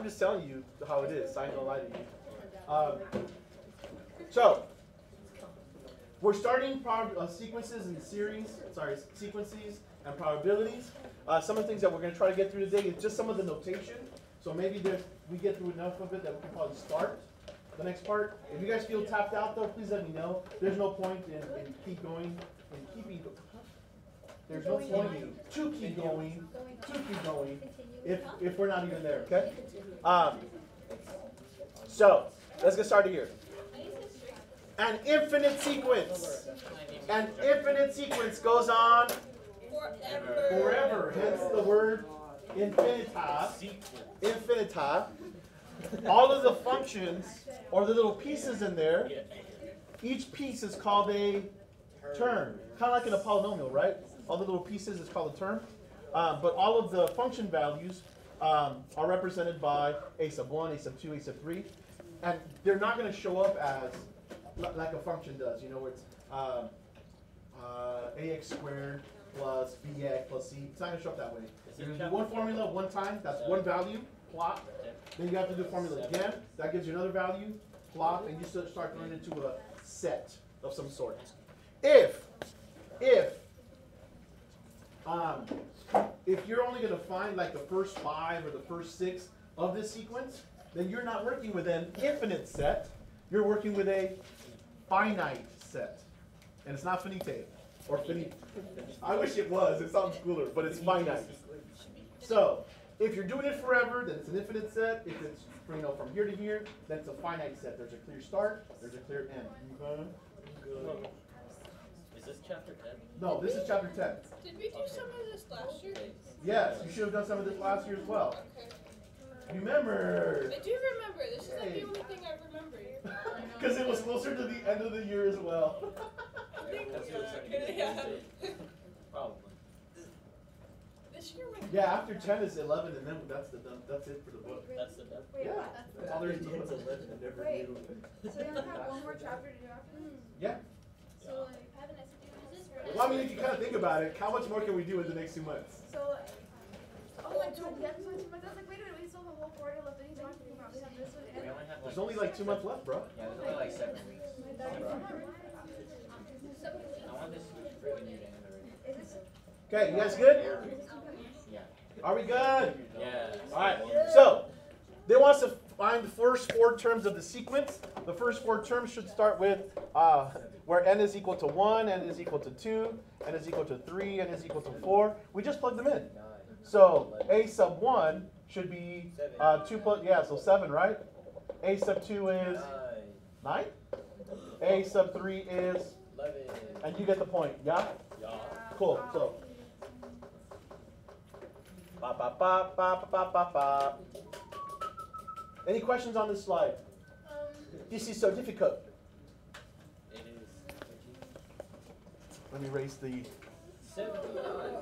just telling you how it is. I ain't gonna lie to you. So we're starting sequences and sequences and probabilities. Some of the things that we're going to try to get through today is just some of the notation. So maybe we get through enough of it that we can probably start the next part. If you guys feel tapped out though, please let me know. There's no point in keep going and keeping. There's no point to keep going if we're not even there. Okay. So let's get started here. An infinite sequence. An infinite sequence goes on forever. Hence the word infinita. Infinita. All of the functions or the little pieces in there, each piece is called a term. Kind of like in a polynomial, right? All the little pieces is called a term. But all of the function values are represented by a sub 1, a sub 2, a sub 3. And they're not going to show up as like a function does, you know, where it's ax squared plus bx plus c. It's not going to show up that way. You're going to do one formula one time, that's one value, plot. Then you have to do the formula again, that gives you another value, plot, and you start turning it into a set of some sort. If you're only going to find like the first 5 or the first 6 of this sequence, then you're not working with an infinite set, you're working with a finite set. And it's not finite or finite. I wish it was, it sounds cooler, but it's finite. So, if you're doing it forever, then it's an infinite set. If it's from here to here, then it's a finite set. There's a clear start, there's a clear end. Okay? Is this chapter 10? No, this is chapter 10. Did we do some of this last year? Yes, you should have done some of this last year as well. Okay. Remember. I do remember. This is like the only thing I remember. Because it was closer to the end of the year as well. I think, Yeah. Probably. This year went. Yeah, after 10 is 11, and then that's it for the book. That's the depth. Wait, Yeah, what? that's all there is to it. Wait, so you only have one more chapter to do after this? Yeah. So like, Well, I mean, if you kind of think about it, how much more can we do in the next 2 months? So, oh my god, yeah, so it's like, wait a minute, we still have a whole quarter left, and he's talking about we have this one and. There's only like 2 months left, bro. Yeah, there's only like 7 weeks. I want this freaking new to end already. Is this? Okay, you guys good? Yeah. Are we good? Yeah. All right. So they want us to find the first 4 terms of the sequence. The first 4 terms should start with where n is equal to 1, n is equal to 2, n is equal to 3, n is equal to 4. We just plug them in. So a sub 1 should be 2 plus, yeah, so 7, right? A sub 2 is 9. A sub 3 is 11. And you get the point, yeah? Yeah. Cool. So ba ba ba ba ba ba ba. Any questions on this slide? This is so difficult. It is. Let me erase the. 79.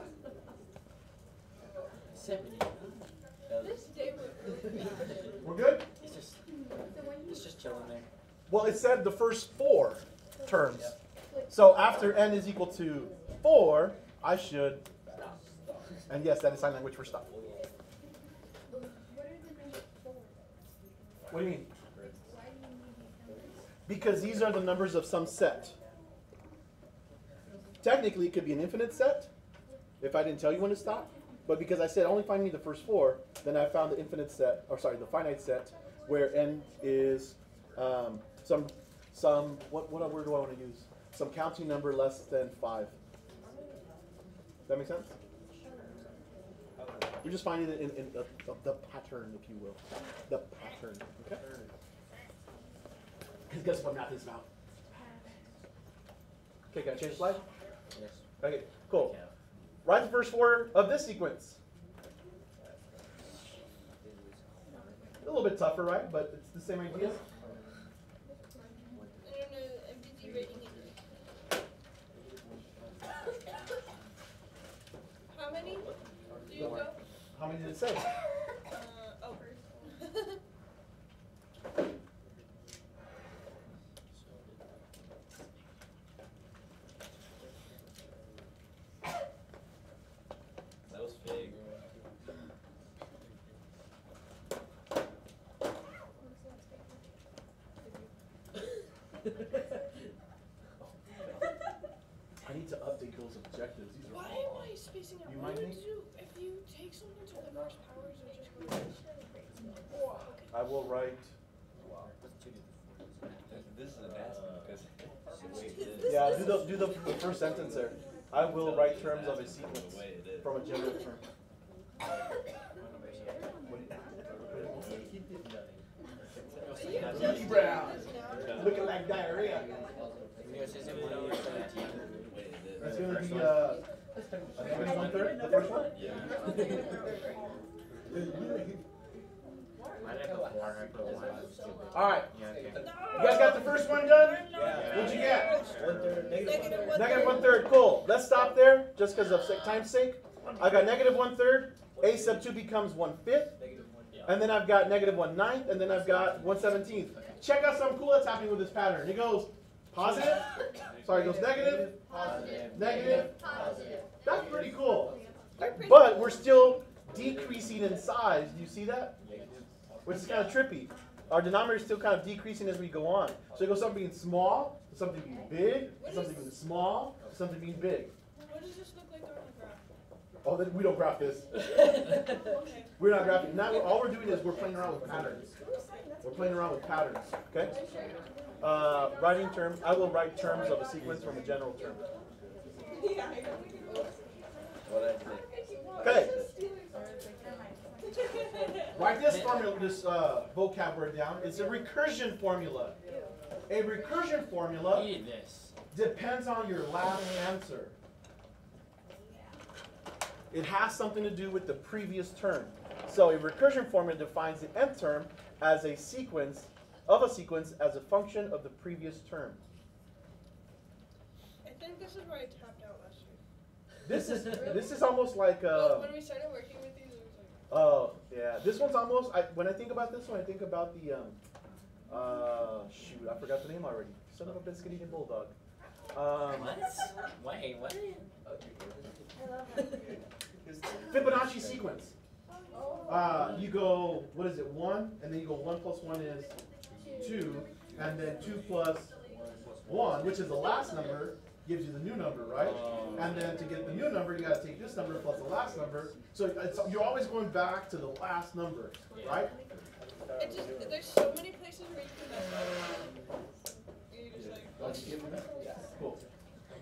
79. this day went really fast. We're good? It's just chilling there. Well, it said the first 4 terms. So after n is equal to 4, I should. And yes, that is sign language for stop. What do you mean? Because these are the numbers of some set. Technically, it could be an infinite set if I didn't tell you when to stop. But because I said only find me the first 4, then I found the infinite set, or sorry, the finite set, where n is some what word do I want to use? Some counting number less than 5. Does that make sense? You're just finding it in the pattern, if you will. The pattern. Okay? Because guess what math is about? Okay, can I change the slide? Yes. Okay, cool. Write the first 4 of this sequence. A little bit tougher, right? But it's the same idea. I don't know. I'm busy writing it. How many do you go? How many did it say? Oh. That was fake. I will write. What's 2 to the 4? This is a nasty one because the way it is. Yeah, do the first sentence there. I will write terms of a sequence The way it is. from a general term. Lee Brown, looking like diarrhea. That's gonna be I think it's 1/3, the first one. Yeah. All right, Yeah, okay. you guys got the first one done? What'd you get? 1/3, Negative Negative 1/3. Cool. Let's stop there, just because of time's sake. I got negative 1/3. A sub 2 becomes 1/5. And then I've got negative 1/9, and then I've got 1/17. Check out something cool that's happening with this pattern. It goes positive. Sorry, it goes negative, negative. Positive. That's pretty cool. But we're still decreasing in size. Do you see that? Which is kind of trippy. Our denominator is still kind of decreasing as we go on. So it goes from being small to something being big, to something being small, to something being big. What does this look like on the graph? Oh, then we don't graph this. Okay. We're not graphing. Now all we're doing is we're playing around with patterns. We're playing around with patterns. Okay? Writing terms. I will write terms of a sequence from a general term. Yeah. What I say. Okay. Write this formula, this vocab word down. It's a recursion formula. A recursion formula Eat this. depends on your last answer. It has something to do with the previous term. So a recursion formula defines the nth term as a sequence of a sequence as a function of the previous term. I think this is where I tapped out last year. This is almost like Well, when we started working with these, it was like. oh yeah, this one's almost. When I think about this one, I think about the shoot, I forgot the name already. Son of a biscuit eating bulldog. What? Wait, what? I love that. Fibonacci sequence. You go, what is it, 1, and then you go 1 plus 1 is 2, and then 2 plus 1, which is the last number, gives you the new number, right? And then to get the new number, you got to take this number plus the last number. So you're always going back to the last number, right? It just, there's so many places where you can mess up. You just like. Cool.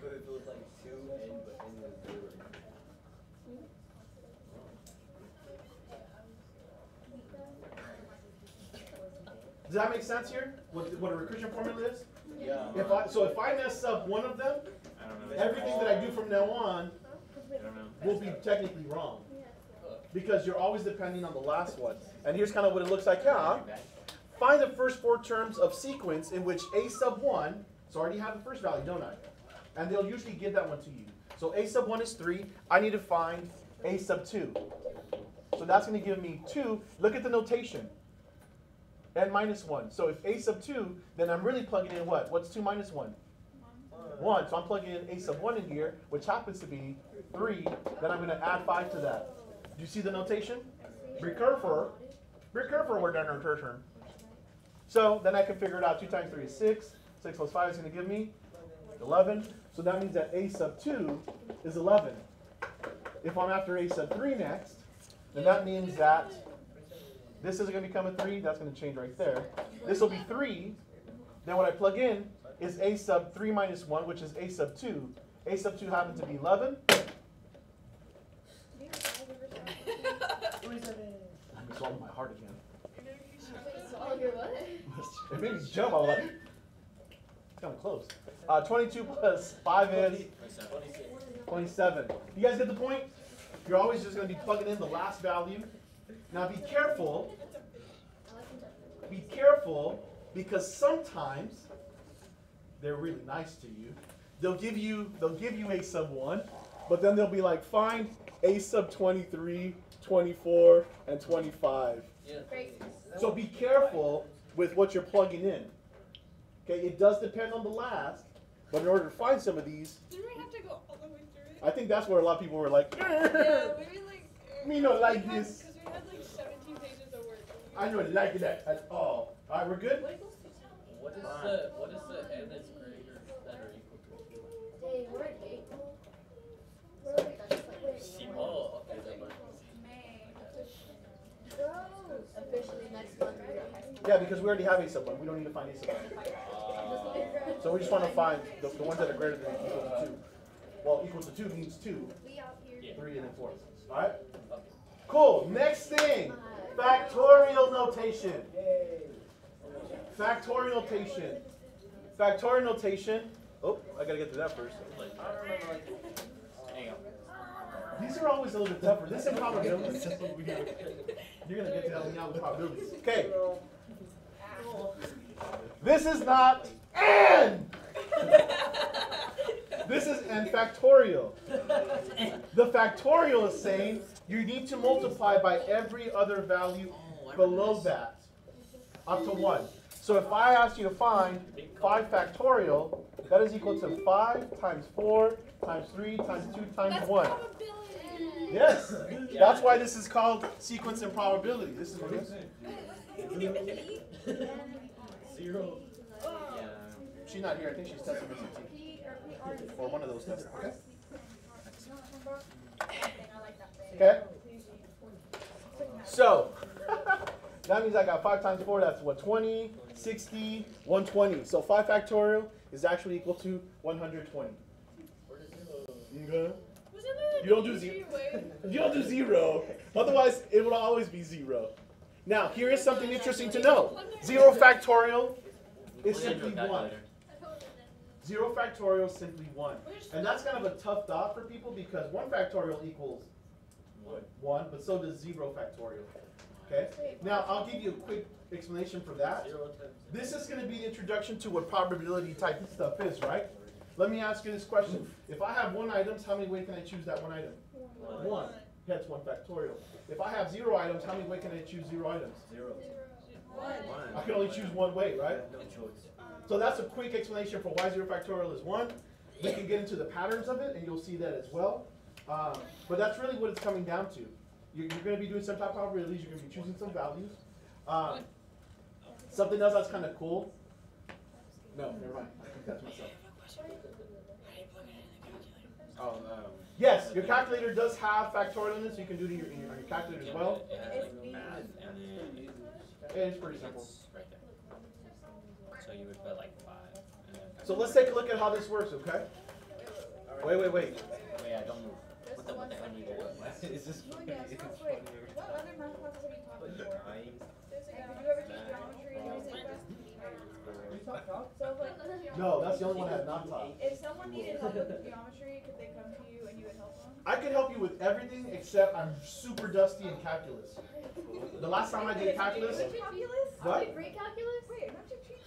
But if it was like 2 but in the 0. Does that make sense here? What a recursion formula is? Yeah. If I mess up one of them, I don't know. everything that I do from now on I don't know. will be technically wrong. Because you're always depending on the last one. And here's kind of what it looks like. Yeah. Find the first 4 terms of sequence in which a sub 1, so I already have the first value, don't I? And they'll usually give that one to you. So a sub 1 is 3. I need to find a sub 2. So that's going to give me 2. Look at the notation. N minus 1. So if a sub 2, then I'm really plugging in what? What's 2 minus 1? 1. So I'm plugging in a sub 1 in here, which happens to be 3. Then I'm going to add 5 to that. Do you see the notation? Recursive word notation. So then I can figure it out. 2 times 3 is 6. 6 plus 5 is going to give me 11. So that means that a sub 2 is 11. If I'm after a sub 3 next, then that means that this is going to become a 3. That's going to change right there. This will be 3. Then what I plug in is a sub 3 minus 1, which is a sub 2. A sub 2 happens to be 11. I swallowed my heart again. Oh, your what? It made me jump. I was like, it's kind of close. 22 plus 5 is 27. You guys get the point? You're always just going to be plugging in the last value. Now be careful. Be careful, because sometimes they're really nice to you. They'll give you a sub 1, but then they'll be like, find a sub 23, 24, and 25. Great. So be careful with what you're plugging in. Okay, it does depend on the last, but in order to find some of these, Did we have to go all the way through it? I think that's where a lot of people were like, Yeah, maybe like. Me not like this. Because we had like 17 pages of work. I don't like that at all. All right, we're good? What is the n that's greater than or equal to? Dang, we're at 8. We're like, that's like, wait, Oh, okay, that one. May. Bro. Officially next month, we're Yeah, because we already have a sub 1. We don't need to find a sub 1. So we just want to find the ones that are greater than or equal to 2. Well, equal to 2 means 2, 3, and then 4. All right? Cool. Next thing, factorial notation. Factorial notation. Factorial notation. Oh, I got to get to that first. Hang on. These are always a little bit tougher. This is probabilities. You're going to get to help me out with probabilities. Okay. This is not n. This is n factorial. The factorial is saying you need to multiply by every other value below that up to 1. So if I ask you to find 5 factorial, that is equal to 5 times 4 times 3 times 2 times 1. Yes. That's why this is called sequence and probability. This is what it is. 0. Yeah. She's not here. I think she's testing SAT. Or one of those tests. Okay? Okay? So, that means I got 5 times 4. That's what? 20, 60, 120. So 5 factorial is actually equal to 120. Okay? You don't do 0. You don't do 0. Otherwise, it will always be 0. Now, here is something interesting to know. 0 factorial is simply 1. 0 factorial is simply 1. And that's kind of a tough dot for people because 1 factorial equals 1, but so does 0 factorial. Okay? Now, I'll give you a quick explanation for that. This is going to be the introduction to what probability type stuff is, right? Let me ask you this question. If I have 1 items, how many ways can I choose that 1 item? 1. That's 1 factorial. If I have 0 items, how many ways can I choose 0 items? 0. I can only choose 1 way, right? No choice. So that's a quick explanation for why 0 factorial is 1. We can get into the patterns of it, and you'll see that as well. But that's really what it's coming down to. You're going to be doing some type of probabilities. You're going to be choosing some values. Something else that's kind of cool. No, never mind. I think that's myself. Oh, Yes, your calculator does have factorial in it, so you can do it in your calculator as well. It is pretty simple. Right there. So you would put like 5. So let's take a look at how this works, okay? Wait. Wait, I don't know. What the hell do you do? It's just funny. It's funny. What other math classes have you taught before? Nine. Did you ever teach geometry or music class? So like, No, that's the only one I have not taught. if someone needed help with geometry, could they come to you and you would help them? I can help you with everything except I'm super dusty in calculus. The last time I did calculus, Calculus? What? Pre-calculus? Wait, don't you teach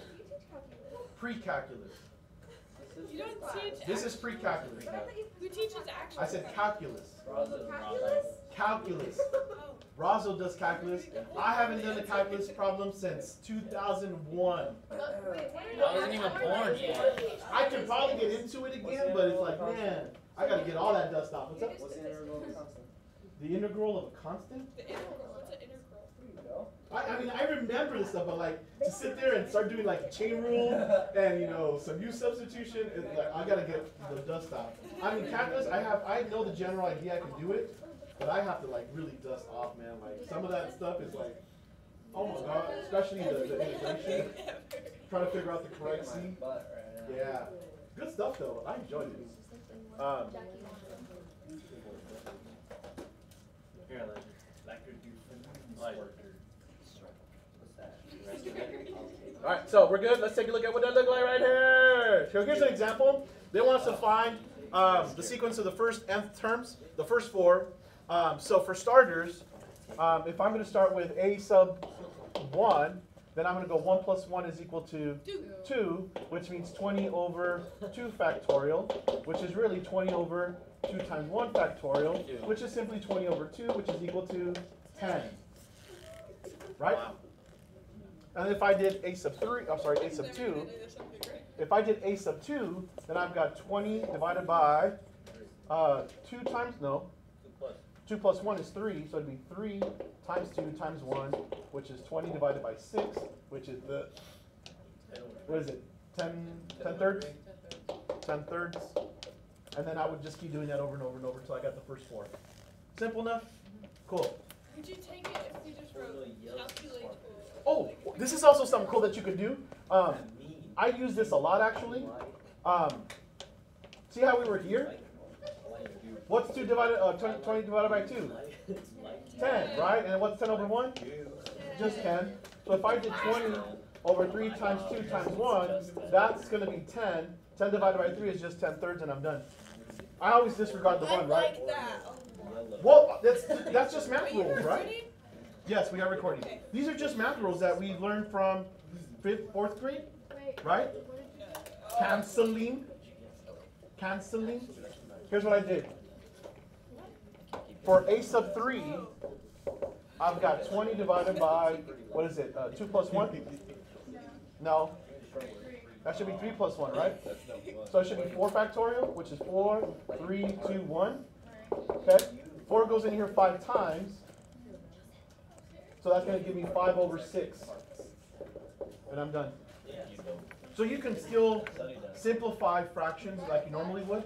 calculus? pre-calculus. You don't teach. This is pre-calculus. But I thought you Who teaches actual? I said calculus. calculus? Calculus. Razo does calculus. I haven't done a calculus problem since 2001. Wait, I wasn't even born yet. I could probably get into it again, but it's like, man, I gotta get all that dust off. What's up? What's the integral of a constant? The integral of a constant? The integral. What's an integral? I mean, I remember this stuff, but like to sit there and start doing like chain rule and some U substitution, it's like I gotta get the dust out. I mean, calculus, I know the general idea, I can do it, but I have to like really dust off, man. Like some of that stuff is like, oh my god, especially the integration, trying to figure out the correct C. Yeah, good stuff though. I enjoyed it. Here, Elijah. That could do Elijah. All right, so we're good. Let's take a look at what that look like right here. So here's an example. They want us to find the sequence of the first nth terms, the first 4. So for starters, if I'm going to start with a sub 1, then I'm going to go 1 plus 1 is equal to 2, which means 20 over 2 factorial, which is really 20 over 2 times 1 factorial, which is simply 20 over 2, which is equal to 10. Right? And if I did a sub 3, I'm sorry, a sub 2, if I did a sub 2, then I've got 20 divided by 2 times, no, 2 plus 1 is 3, so it'd be 3 times 2 times 1, which is 20 divided by 6, which is the, what is it, 10 thirds? 10 thirds. And then I would just keep doing that over and over and over until I got the first 4. Simple enough? Cool. Could you take it if we just wrote calculate? Oh, This is also something cool that you can do. I use this a lot actually. See how we were here? What's 20 divided by 2? 10, right? And what's 10 over 1? Just 10. So if I did 20 over 3 times 2 times 1, that's going to be 10. 10 divided by 3 is just 10/3 and I'm done. I always disregard the 1, right? like that. Well, that's just math rules, right? Yes, we are recording. These are just math rules that we learned from 4th grade, right? Canceling. Canceling. Here's what I did. For a sub 3, I've got 20 divided by, what is it, 2 plus 1? No. That should be 3 plus 1, right? So it should be 4 factorial, which is 4, 3, 2, 1. Okay? 4 goes in here 5 times. So that's going to give me 5 over 6. And I'm done. So you can still simplify fractions like you normally would.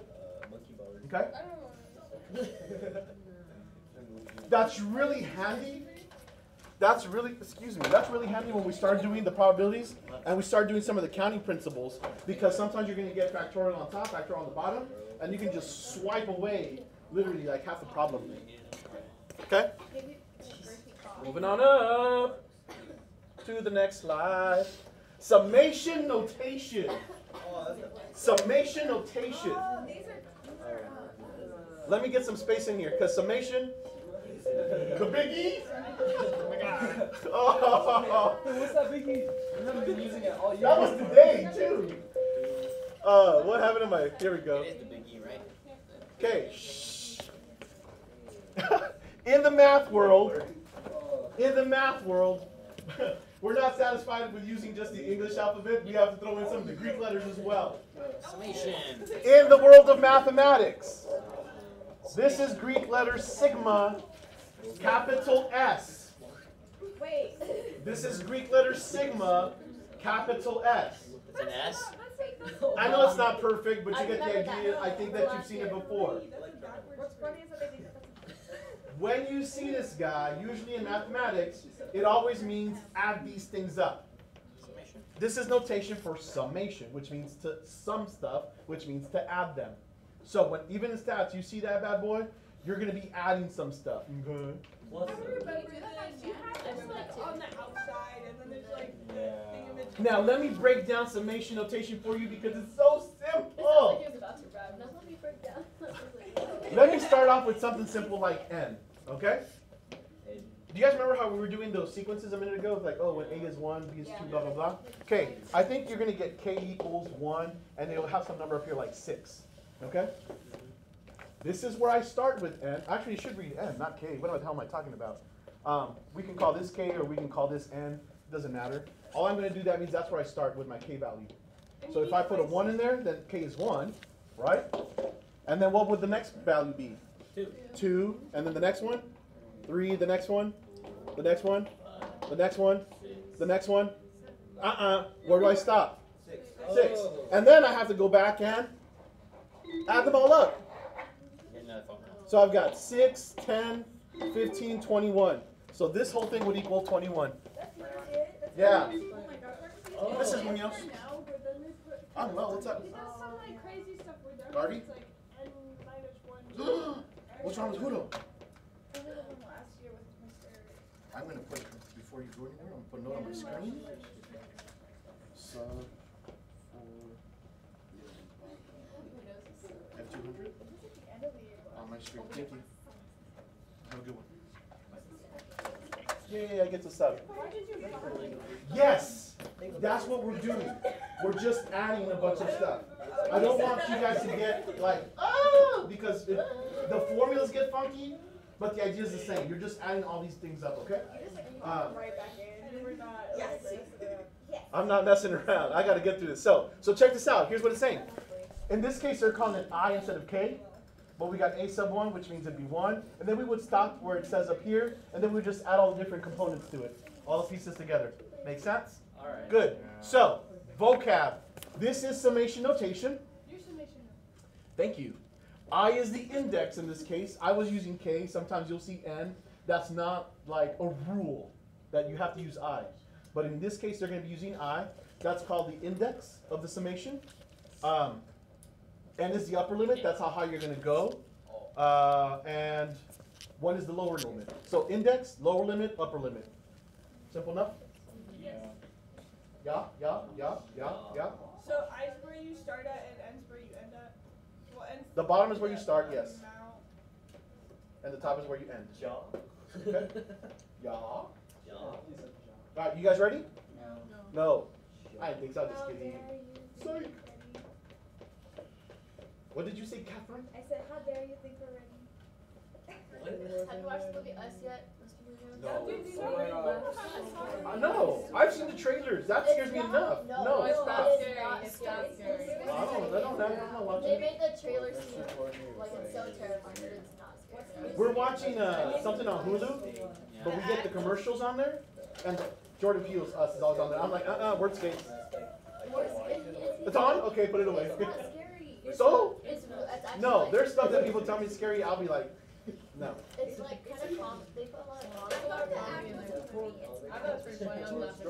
Okay? That's really handy. That's really handy when we start doing the probabilities and we start doing some of the counting principles, because sometimes you're going to get factorial on top, factorial on the bottom, and you can just swipe away literally like half the problem. Okay? Moving on up to the next slide. Summation notation. Summation notation. Let me get some space in here, because summation, the biggie. Oh, What's that biggie? You haven't been using it all year. that was today too. What happened to my? Here we go. It is the biggie, right? Okay. Shh. In the math world, we're not satisfied with using just the English alphabet. We have to throw in some of the Greek letters as well. Summation. In the world of mathematics, this is Greek letter sigma, capital S. Wait. This is Greek letter sigma, capital S. It's an S. I know it's not perfect, but you get the idea. I think that you've seen it before. What's funny is that they think When you see this guy, usually in mathematics, it always means add these things up. Summation. This is notation for summation, which means to sum stuff, which means to add them. So when even in stats, you see that bad boy, you're going to be adding some stuff. Okay. Plus, You have this like on the outside, and then there's like thing in between. Now let me break down summation notation for you because it's so it sounds simple. like he was about to rap. Now let me break down. Let me start off with something simple like n. Okay? Do you guys remember how we were doing those sequences a minute ago? Like, oh, when A is 1, B is 2, blah, blah, blah. Okay, I think you're going to get K equals 1, and it'll have some number up here like 6. Okay? This is where I start with n. Actually, you should read n, not K. What the hell am I talking about? We can call this K or we can call this n. Doesn't matter. All I'm going to do, that means that's where I start with my K value. So if I put a 1 in there, then K is 1, right? And then what would the next value be? 2. 2, and then the next one? 3, the next one? The next one? The next one? The next one? Where do I stop? 6. And then I have to go back and add them all up. So I've got 6, 10, 15, 21. So this whole thing would equal 21. Yeah. This is Munoz. Oh, well, what's up? That's some like crazy stuff we're done. Darby? It's like n-1. What's wrong with Hudo? Last year with Mr. I'm going to put, before you go anywhere, I'm going to put a note on my screen. Sub 4 F200 on my screen. Thank you. Have a good one. Yay, I get to sub. Yes! That's what we're doing. We're just adding a bunch of stuff. I don't want you guys to get like, oh, because the formulas get funky, but the idea is the same. You're just adding all these things up, okay? Right back in. And we're not. I'm not messing around. I got to get through this. So check this out. Here's what it's saying. In this case, they're calling it I instead of K. But we got A sub 1, which means it'd be 1. And then we would stop where it says up here, and then we would just add all the different components to it. All the pieces together. Make sense? All right. Good. So, vocab. This is summation notation. Your summation. Thank you. I is the index in this case. I was using K. Sometimes you'll see N. That's not like a rule that you have to use I. but in this case they're going to be using I. That's called the index of the summation. N is the upper limit. That's how high you're going to go. And 1 is the lower limit. So index, lower limit, upper limit. Simple enough? Yeah. So I's where you start at and N's where you end at? Well, N's The bottom is where you start, the yes. amount. And the top is where you end. Ja. Okay? Yeah. Ja. Alright, you guys ready? No. No. I didn't think so. I'm just How kidding. dare you think Sorry. we're ready? What did you say, Catherine? I said, how dare you think we're ready? Have you watched the movie Us yet, Mr. Munoz? No. Dude, these are No, I've seen the trailers. That scares me enough. No, it's stop. not scary. It's not scary. I don't watch They it. made the trailer seem like it's so terrifying, but it's not scary. We're watching something on Hulu, but we get the commercials on there, and Jordan Peele's Us is always on there. I'm like, word skates. It's on? Okay, put it away. It's not scary. So? It's actually No, like, there's stuff that people tell me is scary. I'll be like, no. it's like kind of calm. They put a lot of I comedy thought the in actor there. was in the movie. It's I thought it was pretty funny. I was laughing.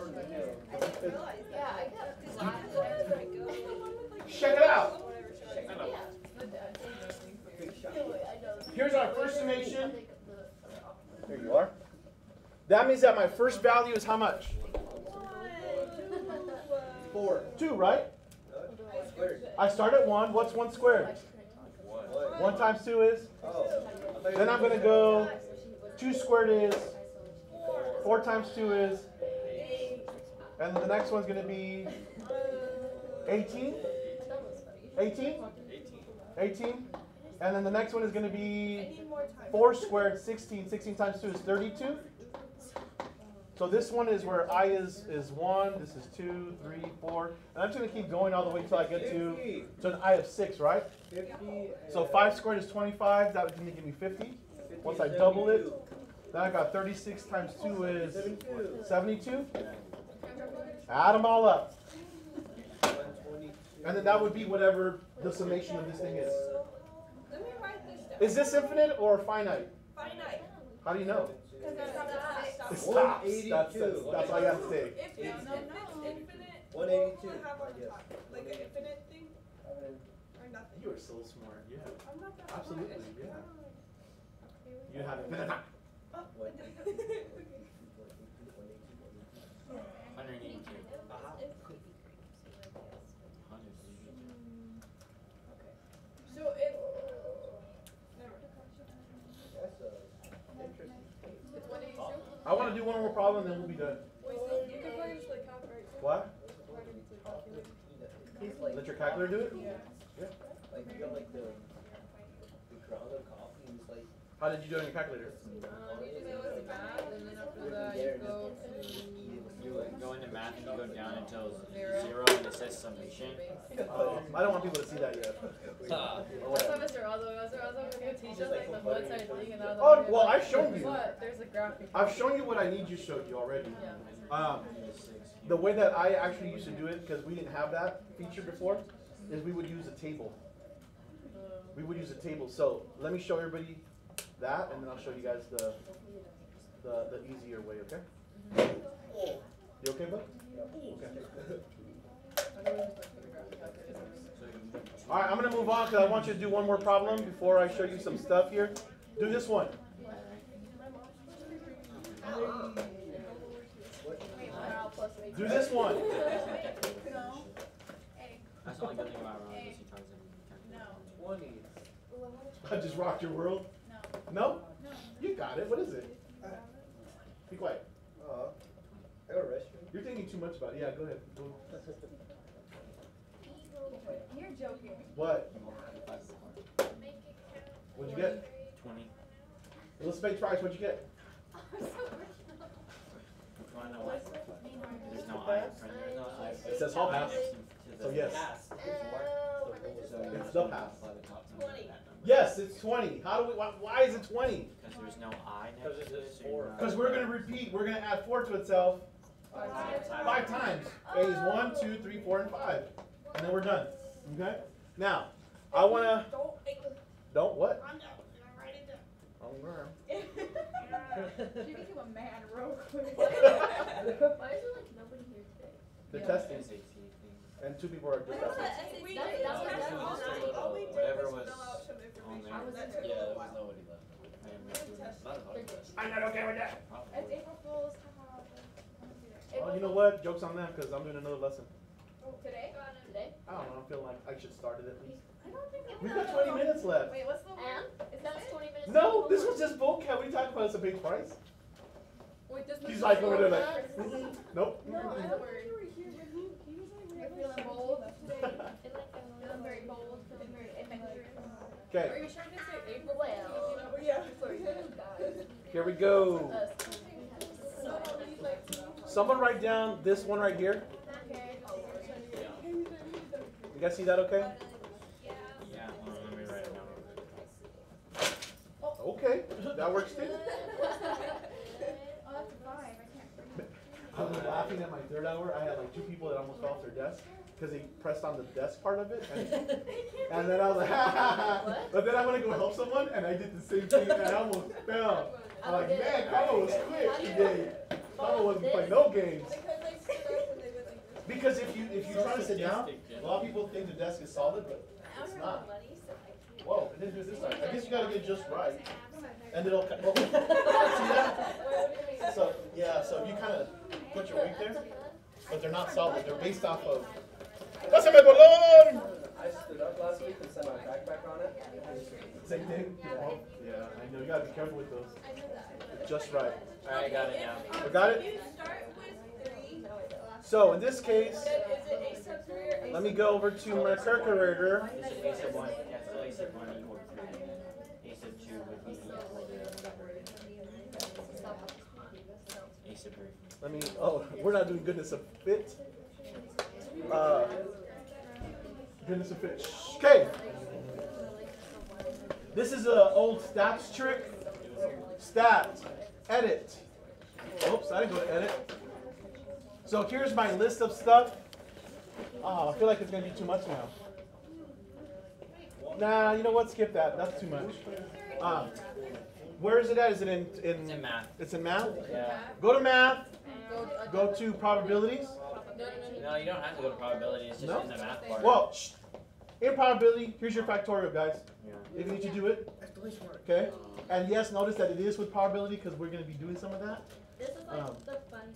I didn't realize that. Yeah, I kept laughing. Check it out. I know. Here's our first summation. I think the There you are. That means that my first value is how much? 4. 2, right? I start at 1. What's 1 squared? 1 times 2 is? Then I'm going to go 2 squared is? 4 times 2 is? And the next one's going to be 18? 18? 18? And then the next one is going to I be need more time. 4 squared, 16. 16 times 2 is 32. So this one is where I is 1, this is 2, 3, 4. And I'm just going to keep going all the way until I get to an I of 6, right? 50. So 5 squared is 25. That would give me 50. Once I double it, then I got 36 times 2 is 72. Add them all up. And then that would be whatever the summation of this thing is. Let me write this down. Is this infinite or finite? Finite. How do you know? Because it It stops. stops. 182. That's all you have to say. If it's infinite, 182. we'll have on top. Like an infinite thing or nothing. You are so smart. Yeah. I'm not that Absolutely, smart. It's yeah. kinda like- You have infinite time. Oh, So it. Never. That's interesting. It's 182. I want to do one more problem, then we'll be done. Wait, so you can probably just like calculate. What? He's like, Let your calculator do it? Yeah. like you got like the ground of coffee and it's like How did you do it on your calculator? You just go with math, and then after that you go to You go into math and you go down until 0 and it says summation. I don't want people to see that yet. That's what Mr. Oswald was going to teach us, like the one side thing, and now Oh, well, I've shown you. What? There's a graphic. I've shown you what I need you showed you already. Yeah. The way that I actually used to do it, because we didn't have that feature before, is we would use a table. We would use a table. So let me show everybody that, and then I'll show you guys the easier way. Okay? You okay, bud? Okay. All right, I'm gonna move on because I want you to do one more problem before I show you some stuff here. Do this one. Do this one. That's the only good thing about Ron is he tries to calculate. 20. I just rocked your world. No? No? You got it. What is it? Be quiet. I got a restroom. You're thinking too much about it. Yeah, go ahead. Go. You're joking. What? What'd you get? 20. Elizabeth Price, what'd you get? You wanna know why? There's no I in front. There's no I. It says all pass. So yes. It's the pass. 20. Yes, it's 20. How do we? Why is it 20? Because there's no I Because next it to it. says So you're 4. Because we're gonna repeat. We're gonna add 4 to itself 5 times. A is 1, 2, 3, 4, and 5, and then we're done. Okay. Now, I wanna. Don't what? I'm down. Write it down. Oh, She became a man real quick. Why is there like no the testing, SAT thing. and 2 people are just That's asking. what SAT That's is. what That's all all we did whatever was was fill out some on information. there. That took Yeah, a there while. was nobody left. I am not doing that. Not a hard test. I'm not okay with that. It's April Fool's. Oh, you know what? Joke's on them because I'm doing another lesson. Today? Today? I don't know. I feel like I should start it at least. I don't think We've got 20 minutes left. Wait, what's the one? And? Is that 20 minutes? No, this was just vocab. What are you talking about? It's a big price. Wait, does He's Mr. like over there Ford like, have- nope. No, I don't worry. You're feeling bold today. I'm Feeling very bold. Feeling very adventurous. Are Okay, you sure to say April? Well. Yeah. here we go. Someone write down this one right here. You guys see that okay? Yeah, hold on, let me write it down. Okay, that works too. Oh, that's a 5. I can't breathe. I was laughing at my 3rd hour. I had like 2 people that almost fell off their desk because they pressed on the desk part of it. And then I was like, ha ha ha. But then I want to go help someone and I did the same thing and I almost fell. I'm like, man, Carlo was quick today. Carlo wasn't playing no games. Because if you try to sit down, a lot of people think the desk is solid, but it's not. Whoa, it didn't do this time. I guess you gotta get just right. And it'll, well, see that? So, yeah, so if you kind of put your weight there, but they're not solid, they're based off of. ¡Pásame el balón! I stood up last week and set my backpack on it. Same thing? Oh, yeah, I know, you gotta be careful with those. Just right. Alright, got it now. We got it? You start with 3. So, in this case, Then is it A sub 3 or A let me go over to my calculator. Is it A sub 1? Yeah, so A sub 1 equals 3, and then A sub 2 would be equal to whatever it is. A sub 3. Let me, oh, we're not doing goodness of fit. Goodness of fit. Okay. This is an old stats trick. Stat. Edit. Oops, I didn't go to edit. So here's my list of stuff. Oh, I feel like it's going to be too much now. Nah, you know what? Skip that. That's too much. Where is it at? Is it in? It's in math. It's in math? Yeah. Go to math. Go to probabilities. No, you don't have to go to probability, it's just No? in the math part. Well, in probability, here's your factorial, guys. Yeah. If you need to do it. Okay? And yes, notice that it is with probability because we're going to be doing some of that. This is like Um, the fun.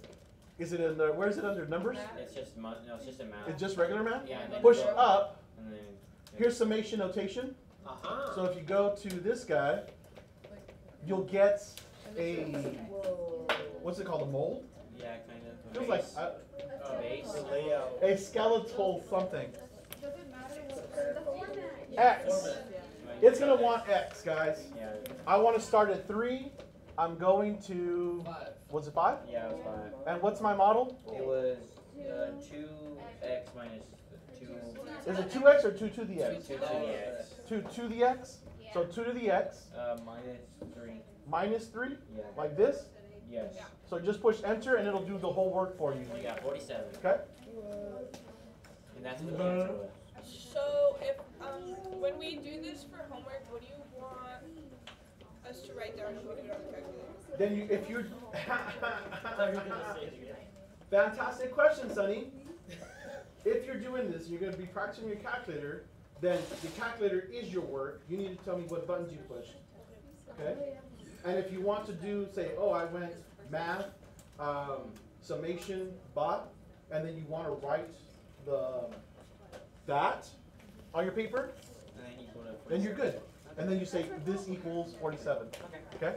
Is it in the, where is it under numbers? It's just no, it's just in math. It's just regular math? Yeah, and then Push you go up. And then Here's summation notation. uh-huh. So if you go to this guy, you'll get a, what's it called, a mold? Yeah, kind of. Feels like Base. The layout. a skeletal something. Does it matter what the format? X. It's going to want X, guys. Yeah. I want to start at 3. I'm going to, 5. was it 5? Yeah, it was 5. And what's my model? It was 2x minus 2. Is it 2x or 2 to the 2 x? to the x. 2 to the x? So 2 to the x Minus 3. minus 3, Yeah. like this. Yes. So just push enter and it'll do the whole work for you. You got 47. Okay? And that's what the answer was. So if when we do this for homework, what do you want us to write down when we do it on the calculator? Then you, if you're, fantastic question, Sonny. If you're doing this, you're going to be practicing your calculator. Then the calculator is your work. You need to tell me what buttons you push. Okay? And if you want to do, say, oh, I went math, summation, bot, and then you want to write that on your paper, And then equal to 47. then you're good. And then you say this equals 47. Okay?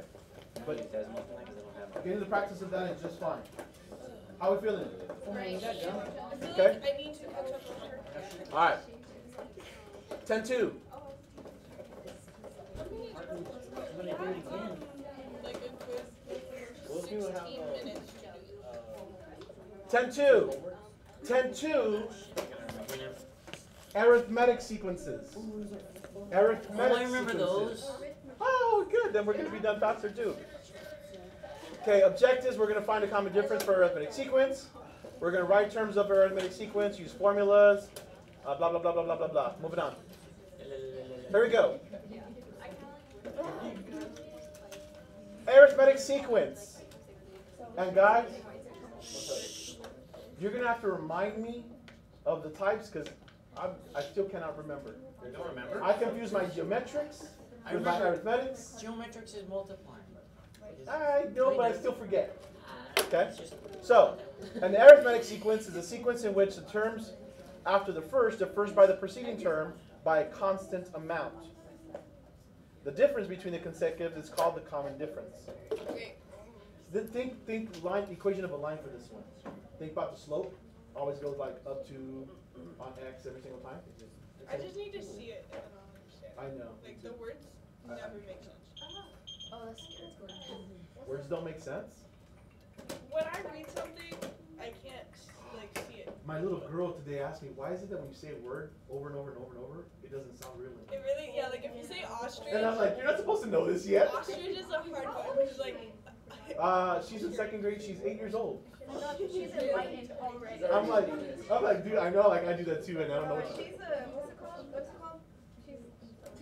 But It does multiply because I don't have get into the practice of that, it's just fine. How are we feeling? I feel Okay. like I need to catch up on her. All right. 10-2. Like a quiz Most people have 16 minutes to do. 10-2. 10-2. Arithmetic sequences. Arithmetic I remember sequences. those. Oh, good. Then we're going to be done faster too. Okay, objectives. We're going to find a common difference for arithmetic sequence. We're going to write terms of arithmetic sequence, use formulas, blah, blah, blah, blah, blah, blah, blah. Moving on. Here we go. Arithmetic sequence. And guys, You're gonna have to remind me of the types because I still cannot remember. You don't remember? I confuse my geometrics I with my remember. arithmetics. Geometrics is multiplying. I know, but I still forget. Okay? It's just So, an arithmetic sequence is a sequence in which the terms after the first differs by the preceding term by a constant amount. The difference between the consecutives is called the common difference. Okay. Think line equation of a line for this one. Think about the slope. Always goes like up to on x every single time. I just need to see it and then I'll understand. I know. Like the words never make sense. Oh, that's good. Words don't make sense. When I read something, I can't like see it. My little girl today asked me, why is it that when you say a word over and over and over and over, it doesn't sound real anymore? It really, yeah. Like if you say ostrich, And I was like, you're not supposed to know this yet. ostrich is a hard one because like. She's in second grade. She's 8 years old. She's enlightened already. I'm like, dude, I know, like I do that too, and I don't know what. She's a, what's it called? What's it called? She's,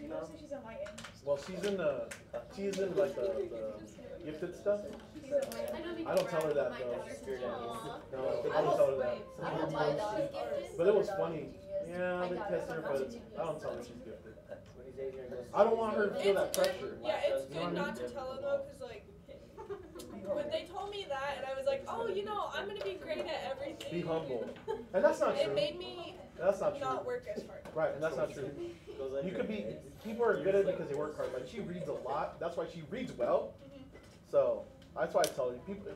you know, say she's enlightened. Well, she's in like the gifted stuff. She's enlightened. I don't tell her that though. No, I don't tell her that. I don't my dog is gifted. But it was funny. Yeah, they tested her, but I don't tell her she's gifted. When he's 8 years old. I don't want her to feel that It's good, pressure. yeah, it's You know what good I not to tell them though, cause like when they told me that, and I was like, oh, you know, I'm gonna be great at everything. Be humble. And that's not It true. made me That's not true. not work as hard. Right, and that's not true. You could be, people are good at it because they work hard. Like she reads a lot. That's why she reads well. So that's why I tell you, people,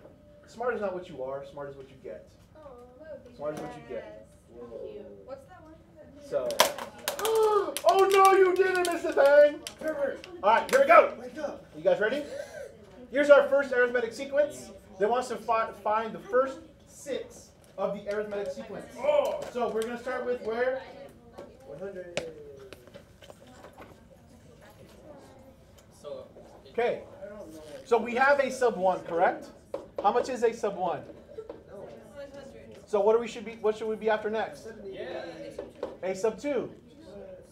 smart is not what you are. Smart is what you get. Smart is what you get. What's that one? So. Oh no, you didn't miss the thing. All right, here we go. You guys ready? Here's our first arithmetic sequence. They want us to find the first 6 of the arithmetic sequence. So we're gonna start with where? 100. So. Okay. So we have a sub 1, correct? How much is a sub 1? 100. So what should we be after next? Yeah. A sub 2.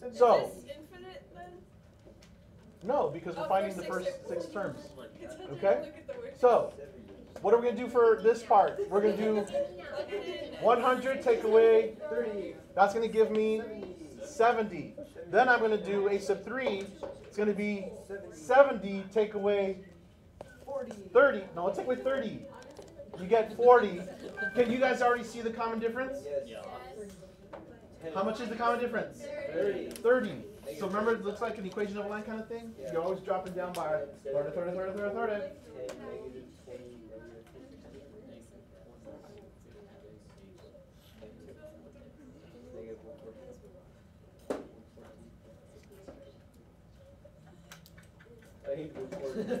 Is So this infinite then? no, because we're Oh, finding the there's first 6 terms. It said Okay. Look at the words. So what are we gonna do for this part? We're gonna do Look at it. 100 take away 30. That's gonna give me 70. Then I'm gonna do a sub 3. It's gonna be 70 take away 30. No, let's take away 30. You get 40. Can you guys already see the common difference? yeah. How much is the common difference? 30. 30. So remember, it looks like an equation of a line kind of thing? You're always dropping down by 30, 30, 30, 30, 30. 10, negative 20, negative 50. Negative 114. I hate 114.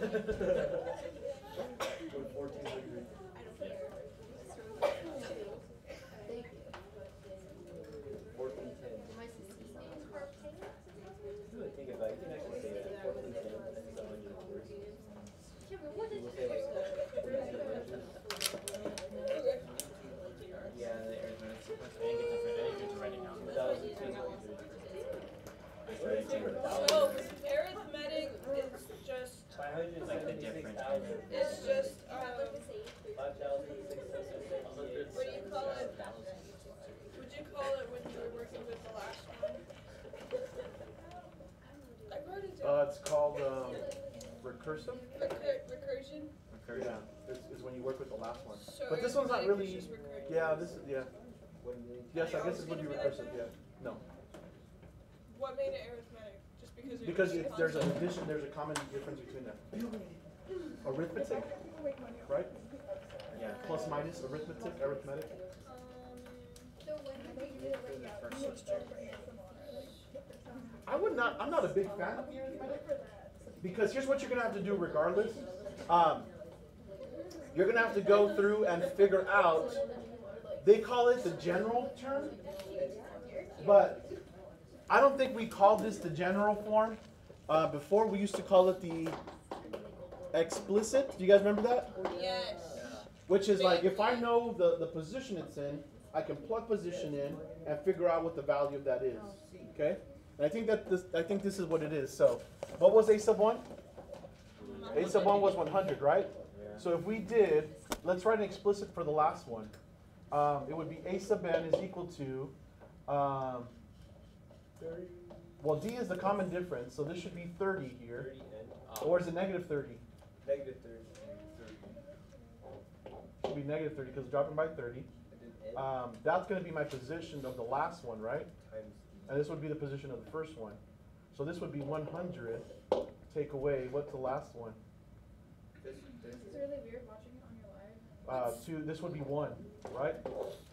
1400. Thank you. 1410. My sister's Really think about it. You can actually say that. 1410. That's 100 words. We'll say like. Yeah, the arithmetic sequence. I didn't get to write it down. 2002. So arithmetic is just 576,000. it's just 5,666. what do you call it? Would you call it when you were working with the last one? I wrote it down. It's called recursive. Recursion. Yeah, it's when you work with the last one. So But this one's not arithmetic really. is just recursion. Yeah, this is Yes, I guess it would be recursive. Yeah. No, What made it arithmetic? Just because it because was there's an constant? addition. There's a common difference between them. Arithmetic, right? Yeah. Plus minus arithmetic, arithmetic. I'm not a big fan of the arithmetic because here's what you're gonna have to do regardless. You're gonna have to go through and figure out. They call it the general term, but I don't think we called this the general form. Before we used to call it the explicit. Do you guys remember that? Yes. Which is like, if I know the position it's in, I can plug position in and figure out what the value of that is. Okay? And I think this is what it is. So, what was a sub 1? A sub 1 was 100, right? So if we did, let's write an explicit for the last one. it would be a sub n is equal to, well, d is the common difference, so this should be 30 here. 30 n. Or is it negative 30? Negative 30. Should be negative 30 because it's dropping by 30. And then n That's going to be my position of the last one, right? times And this would be the position of the first one. So this would be 100. Take away, what's the last one? this. This is really weird watching it on your live. 2, this would be 1, right?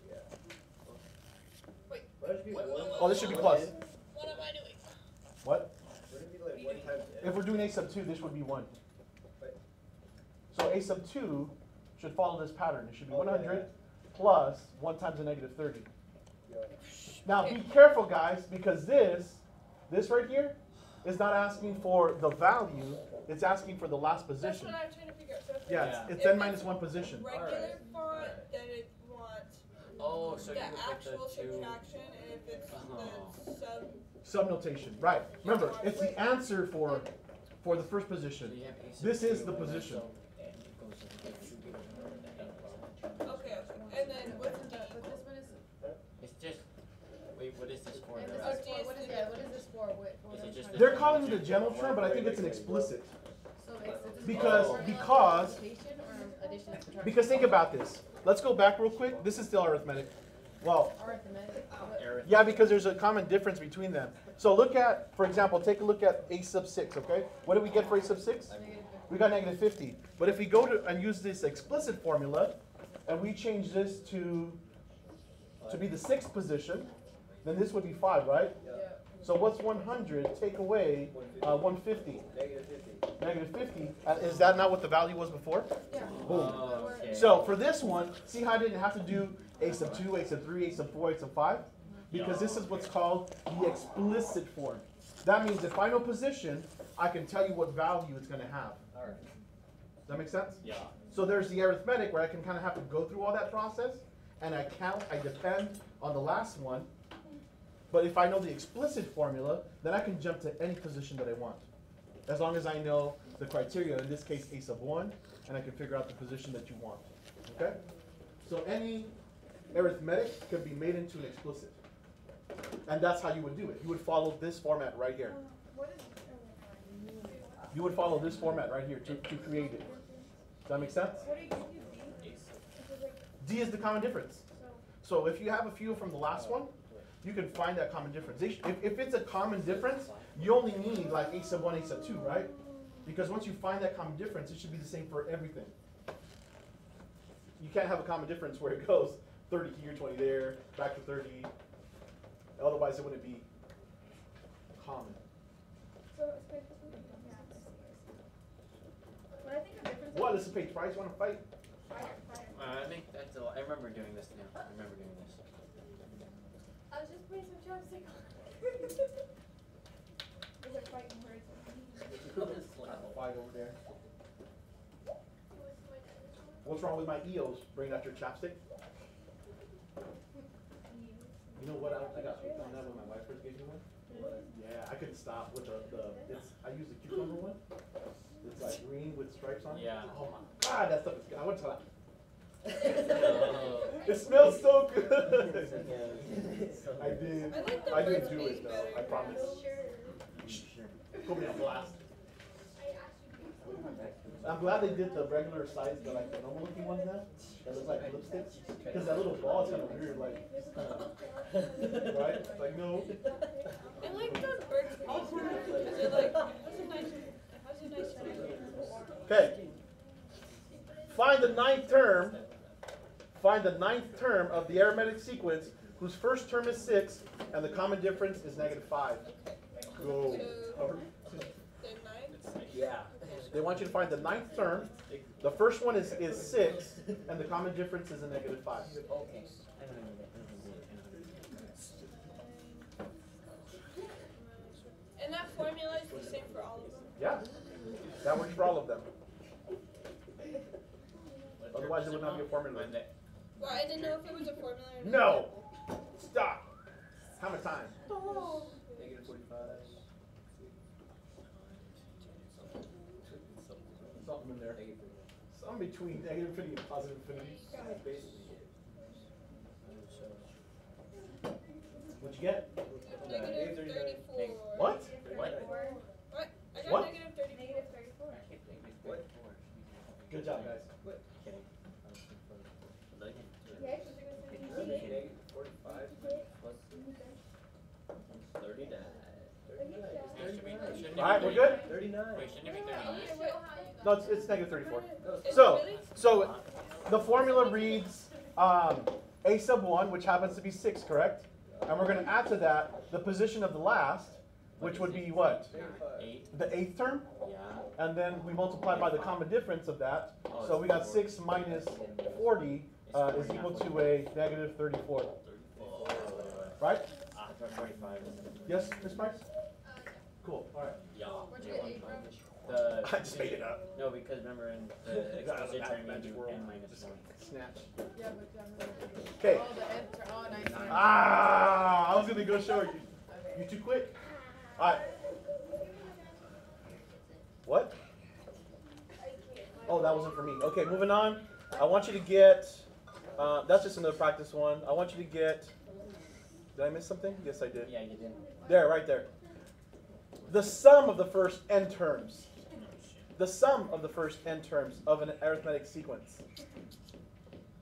Yeah. Wait. Why should be Oh, this should be plus. What am I doing? What? Wouldn't it be like 1 times n? If we're doing a sub 2, this would be 1. Right. So a sub 2 should follow this pattern. It should be Oh, yeah, 100 yeah. plus 1 times the negative 30. Yeah. Now be careful, guys, because this right here is not asking for the value. It's asking for the last That's position. what I'm trying to figure out. So if Yeah, Yeah. it's n minus 1 position. regular Alright. font, then it wants Oh, so the you would put actual the 2. subtraction, and if it's the sub, Subnotation, right. Remember, it's the answer for the first So position. you have a sub This is 2, the and then position. so n equals okay, and then what's the But this one is. It's just. Wait, what is this for? And though? this is for, what is, yeah, what is this for? What Is it I'm just trying They're to- calling it a general term, but I think it's an explicit. So it's Because- multiplication or addition and subtraction? Because think about this. Let's go back real quick. This is still arithmetic. Well, Arithmetic. yeah, because there's a common difference between them. So look at, for example, take a look at a sub 6, okay? What did we get for a sub 6? We got negative 50. But if we go to and use this explicit formula, and we change this to be the 6th position, then this would be 5, right? Yeah. Yeah. So what's 100? Take away 150. Negative 50. Negative 50. Is that not what the value was before? Yeah. Boom. Oh, okay. So for this one, see how I didn't have to do a sub 2, a sub 3, a sub 4, a sub 5? Because this is what's called the explicit form. That means if I know position, I can tell you what value it's going to have. Alright. Does that make sense? Yeah. So there's the arithmetic where I can kind of have to go through all that process, and I depend on the last one. But if I know the explicit formula, then I can jump to any position that I want. As long as I know the criteria, in this case a sub 1, and I can figure out the position that you want. Okay? So any arithmetic can be made into an explicit. And that's how you would do it. You would follow this format right here. What is? You would follow this format right here to create it. Does that make sense? What do you do? Because like D is the common difference. So if you have a few from the last one, you can find that common difference. If it's a common difference, you only need like a sub 1, a sub 2, right? Because once you find that common difference, it should be the same for everything. You can't have a common difference where it goes 30 here, 20 there, back to 30. Otherwise, it wouldn't be common. so it's like yeah. But I think the difference. What? This is page price. Want to fight? Fire. I think that's a lot. I remember doing this now. I remember doing this. I was just putting some chopstick on. Is it fighting words? Fight over there. What's wrong with my EOS? Bring out your chapstick. You know what? I got hooked on that when my wife first gave me one. Yeah, I couldn't stop with I use the cucumber one. It's like green with stripes on it. Yeah. Oh my God, that stuff is good. I want to try that. Oh. It smells so good. Yeah. I did. I like the I didn't Burt's do Bees it though. better. I promise. Put me on blast. I'm glad they did the regular size, but like the normal looking ones now. That look like lipsticks. Because that little ball is kind of weird, like, it's kind of, right? It's like, no. I like the Burt's Bees because they're like, has a nice taste. Okay. Find the ninth term. Find the ninth term of the arithmetic sequence whose first term is 6 and the common difference is negative 5. Go. The ninth? Yeah. They want you to find the ninth term. The first one is 6 and the common difference is a negative 5. Okay. And that formula is the same for all of them. Yeah. That works for all of them. Otherwise it would not be a formula. Well, I didn't know if it was a formula or not. No! Stop! How much time? Negative 45. Something in there. Negative 45. Something between negative infinity and positive infinity. That's basically it. What'd you get? Negative 34. What? What? What? I got What? negative 34. Negative 34. What? Good job, guys. Kidding. Yeah, because you're gonna It's send me negative 45 plus 39. All right, we're good? 39. Wait, shouldn't it be 39? No, it's negative 34. Is So, it really? so the formula reads a sub 1, which happens to be 6, correct? And we're going to add to that the position of the last, which would be what? 8. The 8th term? Yeah. And then we multiply by the common difference of that. So we got 6 minus 40 is equal to a negative 34. 34. Right? 45. Yes, Ms. Price? Cool. All right. Yeah. Where'd you get 8 from? The, I just made it up. No, because remember in the expository we do n minus 1. Snatch. Yeah, but Okay. Oh, the nth term. Oh, 19. Ah, I was going to go show you. You too quick? All right. What? Oh, that wasn't for me. Okay, moving on. I want you to get, that's just another practice one. I want you to get, did I miss something? Yes, I did. Yeah, you did. There, right there. The sum of the first n terms. The sum of the first n terms of an arithmetic sequence.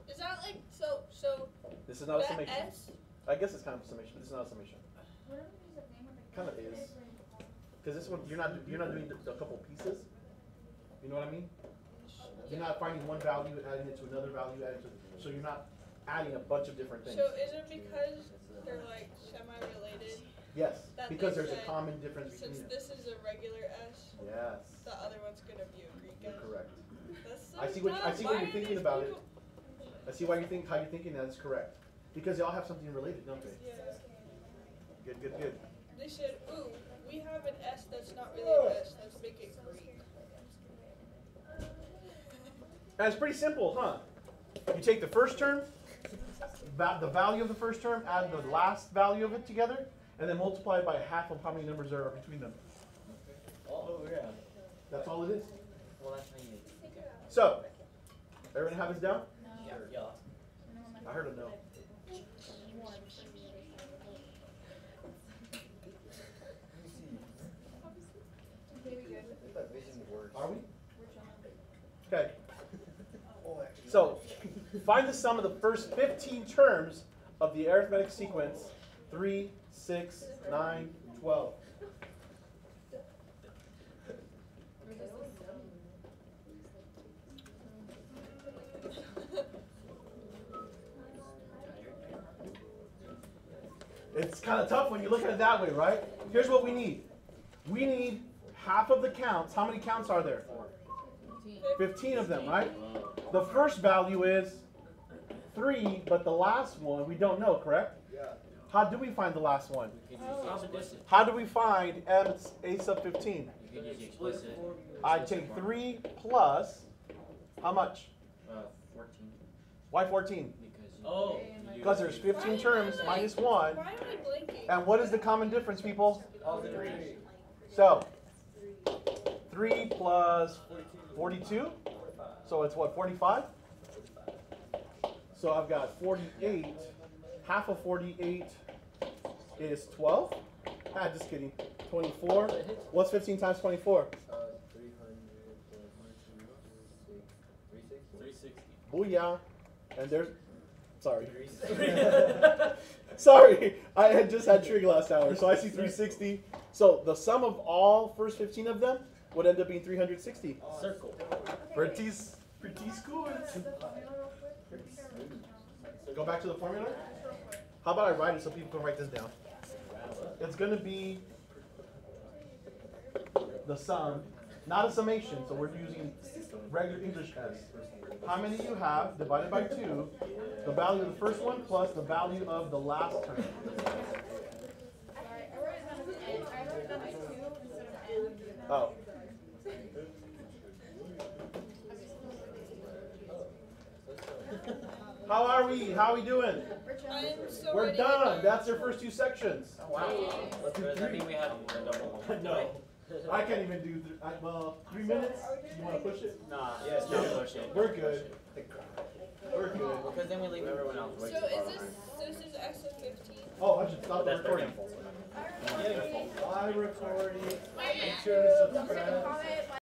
Is that like, so This is not a that summation. S? I guess it's kind of a summation, but this is not a summation. Kind of is. Because this one, you're not doing a couple pieces. You know what I mean? You're not finding one value and adding it to another value, so you're not adding a bunch of different things. So is it because they're like semi-related? Yes, That because they there's a said, common difference between Since them. this is a regular S, Yes, the other one's gonna be a Greek you're S. correct. That's so I see what dumb. you're Why are thinking these about it. people- I see how you're thinking that is correct. Because they all have something related, don't they? Yeah. Good, good, good. They said, ooh, we have an S that's not really an S. Let's make it Greek. And it's pretty simple, huh? You take the first term, the value of the first term, add the last value of it together, and then multiply it by half of how many numbers there are between them. Oh, yeah. That's all it is. Well, that's how you. So, everyone have this down? Yeah. Yeah. I heard a no. Are we? Okay. So, find the sum of the first 15 terms of the arithmetic sequence 3, 6, 9, 12. It's kind of tough when you look at it that way, right? Here's what we need. We need half of the counts. How many counts are there? 15 of them, right? The first value is 3, but the last one we don't know, correct? Yeah. How do we find the last one? You could use the explicit. How do we find a sub 15? You could use the explicit. I take 3 plus, how much? 14. Why 14? Because Because there's 15 terms minus 1. Why am I blinking? And what is the common difference, people? All the 3. So, 3 plus 42? So it's what, 45? So I've got 48. Half of 48 is 12. Ah, just kidding. 24. What's 15 times 24? 360. Booyah. And there's, sorry. Sorry, I had just had trig last hour, so I see 360. So the sum of all first 15 of them would end up being 360. Circle. Pretty cool. Go back to the formula. How about I write it so people can write this down? It's going to be the sum, not a summation, so we're using regular English S. How many you have divided by 2, the value of the first one plus the value of the last term. I wrote it down as N. I wrote it down as 2 instead of N. Oh. How are we? How are we doing? I am so We're ready done. to That's their first 2 sections. Wow. Does that mean we have a double one? No. I can't even do, well, 3 minutes? You want to push it? Nah, yes, don't push it. We're good. We're good. it. Because then we leave everyone else So way is too far this behind. this is episode 15? Oh, I should But stop the that's recording. full, so Bye recording. Make Make sure to Don't forget to subscribe. comment,